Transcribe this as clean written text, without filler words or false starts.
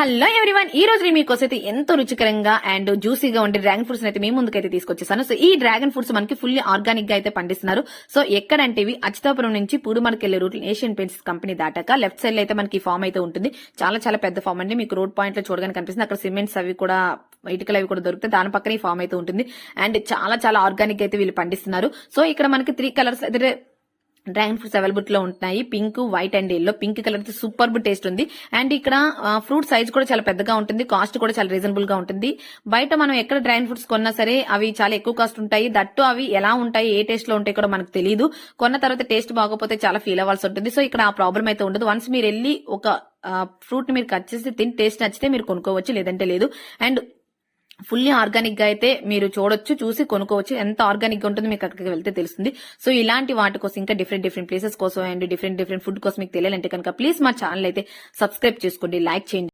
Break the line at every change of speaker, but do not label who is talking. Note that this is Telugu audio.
హలో ఎవ్రీవన్, ఈ రోజు నేను మీకోసం అయితే ఎంతో రుచికరంగా అండ్ జ్యూసీగా ఉండే డ్రాగన్ ఫ్రూట్స్ అయితే మీ ముందుకైతే తీసుకొచ్చేసాను. సో ఈ డ్రాగన్ ఫ్రూట్స్ మనకి ఫుల్లీ ఆర్గానిక్ గా అయితే పండిస్తున్నారు. సో ఎక్కడంటే ఇవి అచ్యుతాపురం నుంచి పూడుమరకెళ్లే రూట్ ఏషియన్ పెయింట్స్ కంపెనీ దాటాక లెఫ్ట్ సైడ్ లో అయితే మనకి ఫామ్ అయితే ఉంటుంది. చాలా చాలా పెద్ద ఫామ్ అండి. మీకు రోడ్ పాయింట్ లో చూడగానే కనిపిస్తుంది. అక్కడ సిమెంట్స్ అవి కూడా ఇటుకలు అవి కూడా దొరుకుతాయి. దాని పక్కన ఈ ఫామ్ అయితే ఉంటుంది. అండ్ చాలా చాలా ఆర్గానిక్ అయితే వీళ్ళు పండిస్తున్నారు. సో ఇక్కడ మనకి 3 కలర్స్ అయితే డ్రాగన్ ఫ్రూట్స్ అవైలబుల్ లో ఉంటున్నాయి. Pink, white and yellow. Pink colour అయితే సూపర్ టేస్ట్ ఉంది. అండ్ ఇక్కడ ఫ్రూట్ సైజ్ కూడా చాలా పెద్దగా ఉంటుంది. కాస్ట్ కూడా చాలా రీజనబుల్ గా ఉంటుంది. బయట మనం ఎక్కడ డ్రాగన్ ఫ్రూట్స్ కొన్నా సరే అవి చాలా ఎక్కువ కాస్ట్ ఉంటాయి. దట్టు అవి ఎలా ఉంటాయి, ఏ టేస్ట్ లో ఉంటాయి కూడా మనకు తెలియదు. కొన్న తర్వాత టేస్ట్ బాగోపోతే చాలా ఫీల్ అవ్వాల్సి ఉంటుంది. సో ఇక్కడ ఆ ప్రాబ్లం అయితే ఉండదు. వన్స్ మీరు వెళ్ళి ఒక ఫ్రూట్ ని మీరు కట్ చేసి తిని టేస్ట్ నచ్చితే మీరు కొనుక్కోవచ్చు, లేదంటే లేదు. అండ్ ఫుల్లీ ఆర్గానిక్ గా అయితే మీరు చూడొచ్చు, చూసి కొనుక్కోవచ్చు. ఎంత ఆర్గానిక్ గా ఉంటుందో మీకు అక్కడికి వెళ్తే తెలుస్తుంది. సో ఇలాంటి వాటి కోసం ఇంకా డిఫరెంట్ ప్లేసెస్ కోసం అండ్ డిఫరెంట్ ఫుడ్ కోసం మీకు తెలియాలంటే కనుక ప్లీజ్ మా ఛానల్ అయితే సబ్స్క్రైబ్ చేసుకోండి, లైక్ చేయండి.